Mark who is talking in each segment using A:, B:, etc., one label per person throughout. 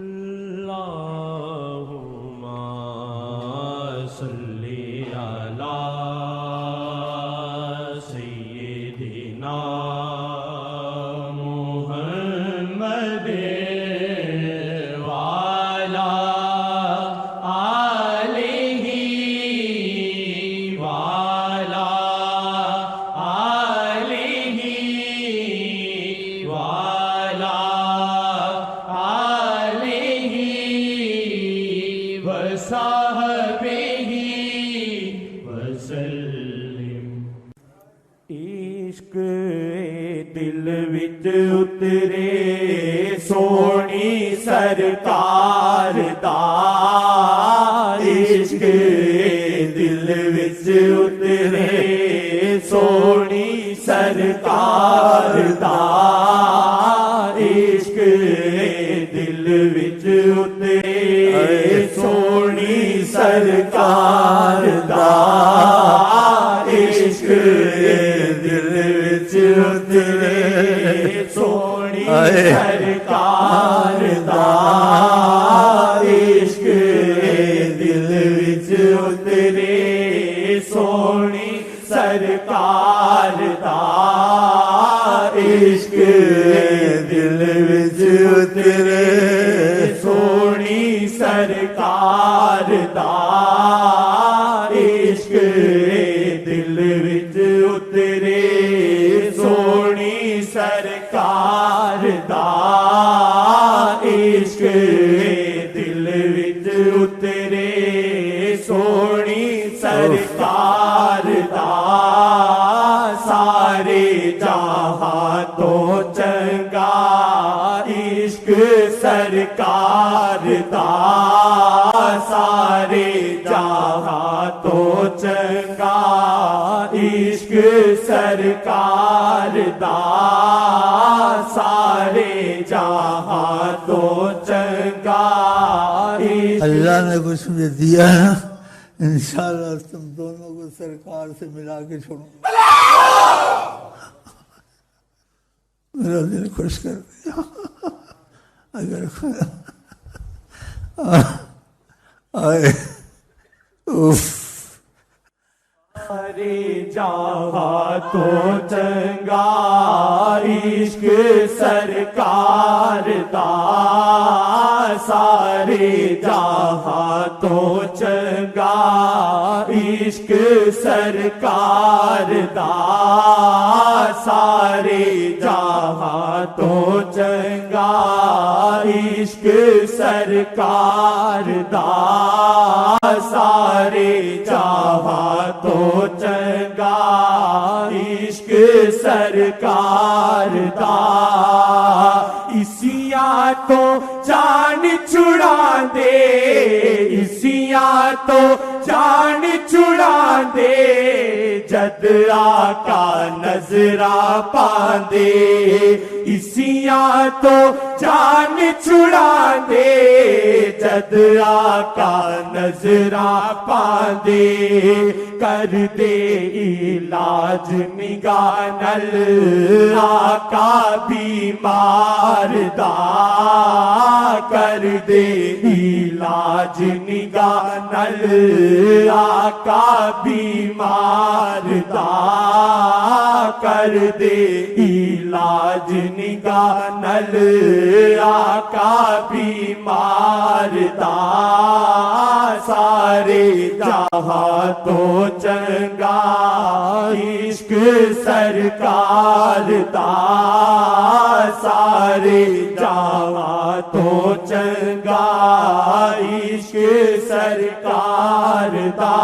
A: اللہم صلی علی سیدنا محمد وعلی آلہ وعلی آلہ وعلی آلہ وصحبہ وسلم۔ عشق دل وچ اترے سونی سرکار دا، عشق دل وچ اترے سونی سرکار دا، عشق دل وچ اترے سونی سرکار دا، عشق دل وچ اترے سونی سرکار دا، عشق دل وچ اترے سونی سرکار دا، عشق دل وچ اترے سونی سرکار دا، عشق دل وچ اترے سونی سرکار دا، عشق دل وچ اترے سونی سرکار دا، سارے جہاں تو چنگا عشق سرکار دا، سارے جہاں تو چنگا عشق سرکار دا، سارے جہاں تو چنگا عشق۔
B: اللہ نے کچھ مجھے دیا ہے نا، انشاءاللہ تم دونوں کو سرکار سے ملا کے چھوڑوں گا، میرا دل خوش کر دیا۔ اگر آئے اوف
A: سارے جہاں تو چنگا عشق سرکار دا، سارے جہاں تو چنگا عشق سرکار دا، سارے جہاں تو چنگا عشق سرکار دا، سارے جہاں تو چنگا عشق سرکار دا، اسیاں تو جان چھڑا دے، اسیاں تو جان چھڑا دے، جد آقا نظرہ پاندے، اسیاں تو جان چھڑا دے، جد آقا نظرہ پاندے، کر دے علاج نگاہ نل آقا بیمار دا، کر دے علاج نگاہ نل آقا بیمار دا، کر دے علاج نگاہ نل آقا بیمار دا، سارے جہاں تو چنگا عشق سرکار دا، سارے جہاں تو چنگا عشق سرکار دا،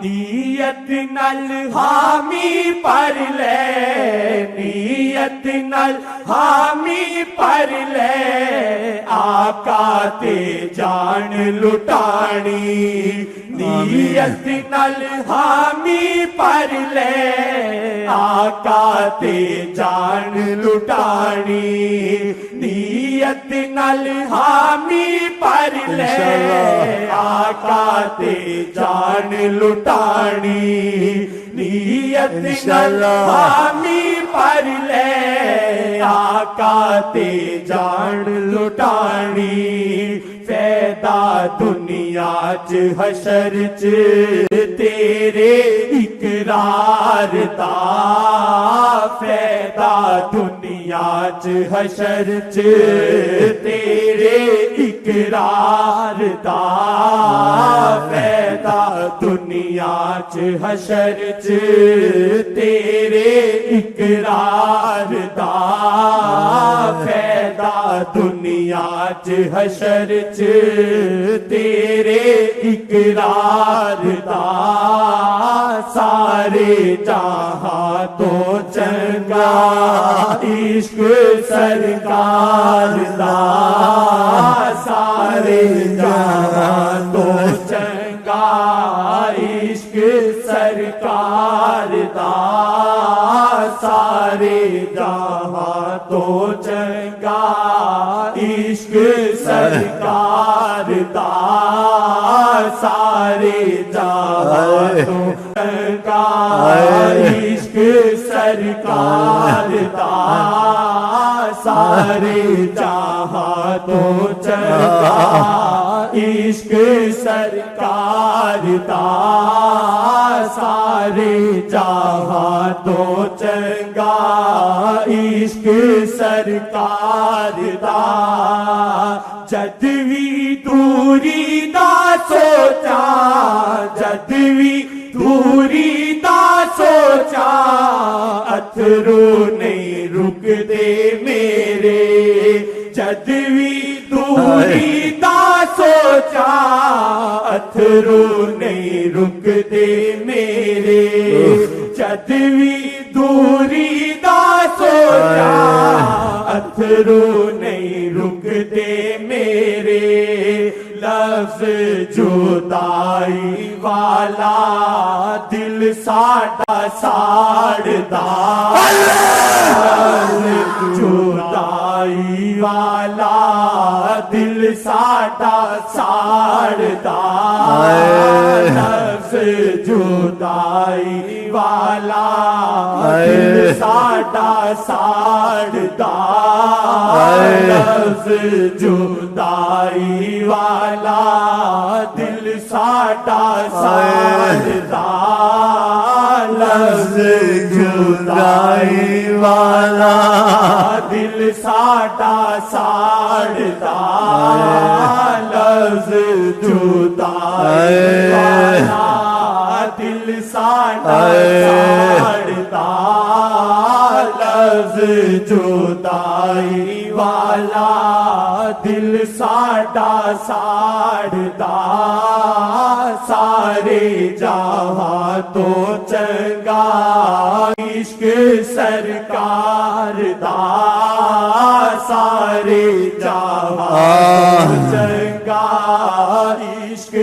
A: نیت نل حامی پر لے، نیت نل حامی پر لے، آقا تے جان لٹانی، نیت نل حامی پر لے آقا تے جان لٹانی نیت نل حامی پر لے آقا تے جان لٹانی نیت نل حامی پر لے آقا تے جان لٹانی فیدا دنیا چ حشر چ تیرے اقرار دا فیدا دنیا چ حشر چ تیرے اقرار دا فیدا دنیا چ حشر چ تیرے اقرار دا فیدا دنیا چ حشر چ تیرے اقرار دا سارے جہاں تو چنگا عشق سرکار دا سارے جہاں تو چنگا عشق سرکار دا سارے جہاں تو چنگا عشق سرکار دا سارے جہاں تو چنگا عشق سرکار دا سارے جہاں تو چنگا عشق سرکار دا سارے جہاں تو چنگا عشق سرکار دا جد وی دوری دا سوچا جد وی دوری دا سوچا اتھرو نہیں رک دے میرے جد وی دوری دا سوچا اتھرو نہیں رک دے میرے جد وی دوری دا سوچا اتھرو نہیں رک دے میرے لفظ جدائی والا دل ساڑا ساڑدا لفظ جدائی والا دل ساڑا ساڑدا لفظ جدائی والا دل ساڑا ساڑدا لفظ جدائی والا دل ساڑا ساڑدا لفظ جدائی والا دل ساڑا ساڑدا لفظ جدائی والا دل ساڑا ساڑدا لفظ جدائی والا دل ساڑا ساڑدا سارے جہاں تو چنگا عشق سرکار دا سارے جہاں تو چنگا عشق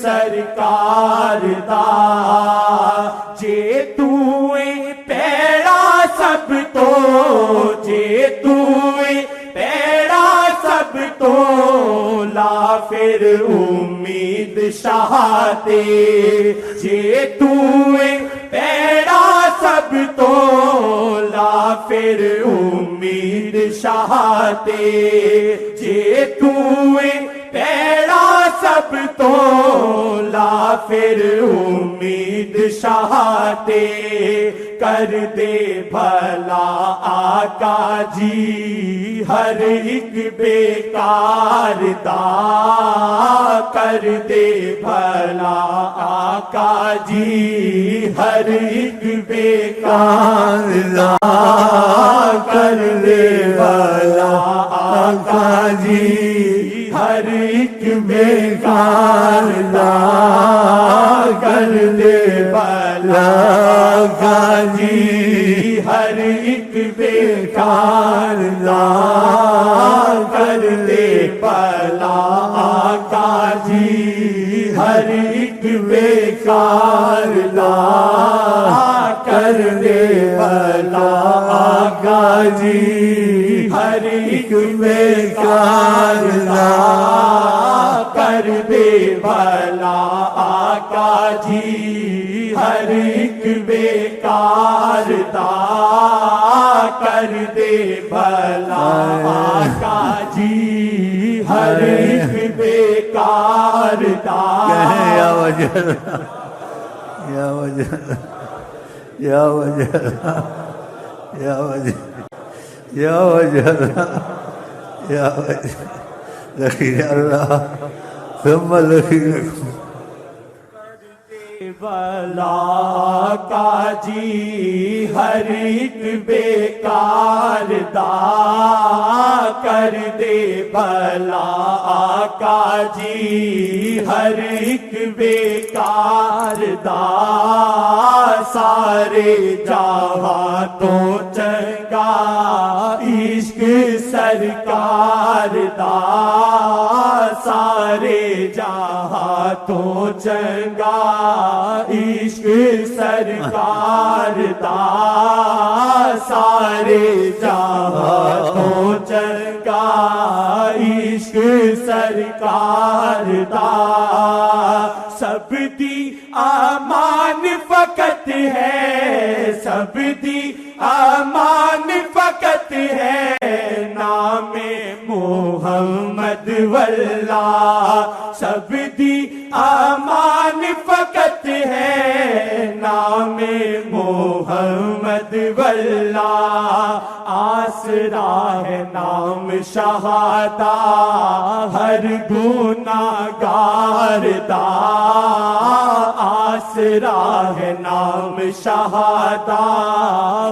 A: سرکار دا جے تویں پیڑا سب تو جے تویں پیڑا سب تو لا پھر امید شہاتے جے تویں پیڑا سب تو لا پھر امید شہاتے جے تویں پیڑا سب تو لا پھر امید شہاتے کر دے بھلا آقا جی ہر ایک بیکار دا کر دے بھلا آقا جی ہر ایک بیکار دا کر دے بھلا آقا جی ہر ایک بیکار دا کر دے بھلا آقا جی ہر ایک بیکار دا کر دے بھلا آقا جی ہر ایک بیکار نہ کر دے بھلا آقا جی، ہر ایک بیکار نہ کر دے بھلا آقا جی، ہر ایک بیکار نہ کر دے بھلا آقا جی، ہر ایک بیکار نہ
B: یا وجہ یا وجہ یا وجہ یا وجہ یا وجہ یا وجہ لکھی اللہ ثم لکھی لکھوں
A: بھلا آقا جی، ہر ایک بیکار دا کر دے بھلا آقا جی، ہر ایک بیکار دا سارے جہاں تو چنگا عشق سرکار دا، سارے جہاں تو چنگا عشق سرکار دا، سارے جہاں تو چنگا عشق سرکار دا، سب دی امان فقط ہے، سب دی امان فقط ہے، نام محمد واللہ، سب دی امان فقط ہے، نام محمد واللہ، آسرا ہے نام شہادہ ہر گناہگار دا، آسرا ہے نام شہادہ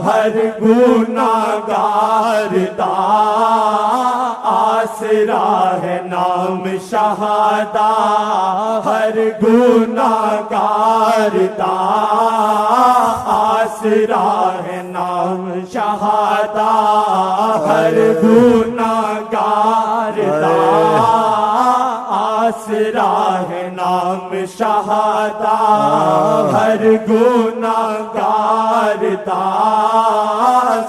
A: ہر گناہگار دا، آسرا ہے نام شہادہ ہر گناہگار دا، آسرا ہے نام شہادہ ہر گناہگار دا، آسرا ہے نام شہادہ ہر گناہگار دا،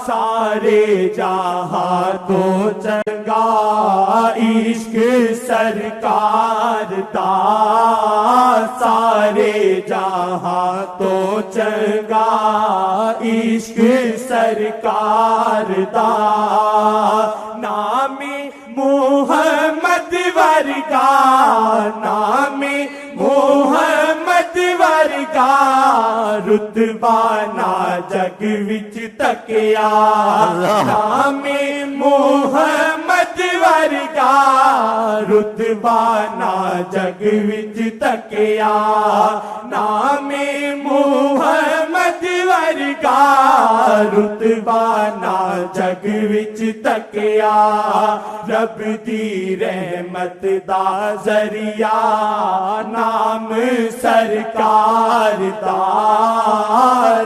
A: سارے جہاں تو چنگا عشق سرکار دا، سارے جہاں تو چنگا عشق سرکار دا، نام محمد ورگا، نام محمد ورگا، رتبہ نہ جگ وچ تکیا، نام محمد ورگا، رتبہ نہ جگ وچ تکیا، نام محمد ورگا، رتبہ نہ جگ وچ تکیا، رب دی رحمت دا ذریعہ نام سرکار دا،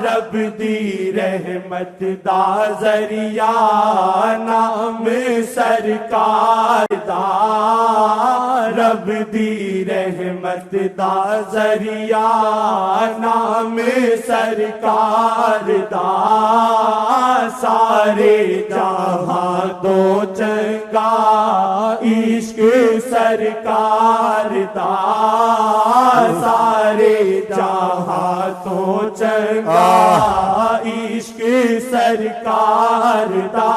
A: رب دی رحمت دا ذریعہ نام سرکار دا، رب دی رحمت دا ذریعہ نام سرکار دا، سارے جہاں تو چنگا عشق سرکار دا، سارے جہاں تو چنگا عشق سرکار دا،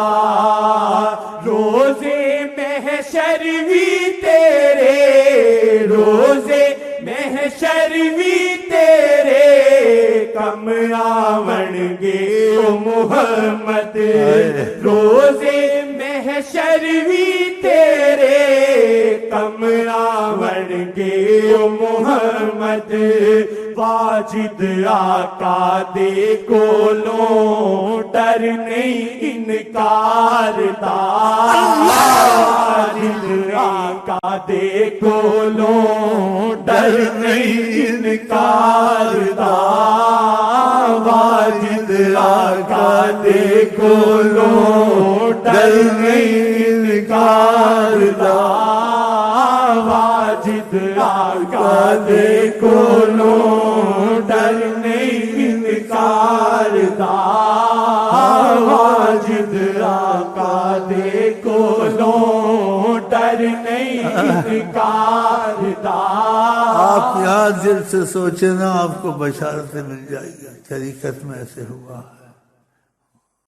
A: روزے محشر بھی تیرے، روزے محشر بھی تیرے، کم آون گے او محمد، روزے محشر بھی تیرے، کم آون گے او محمد، واجد آقا دے کولوں ڈر نہیں انکار دا، واجد آقا دے کولوں ڈر نہیں انکار دا، واجد آقا دے کولوں ڈر نہیں انکار دا، واجد آقا دے کولوں ڈر نہیں انکار دا واجد آقا دے کولوں ڈر نہیں انکار دا
B: آپ یہاں دل سے سوچیں نا آپ کو بشارتیں مل جائے گی، طریقت میں ایسے ہوا ہے۔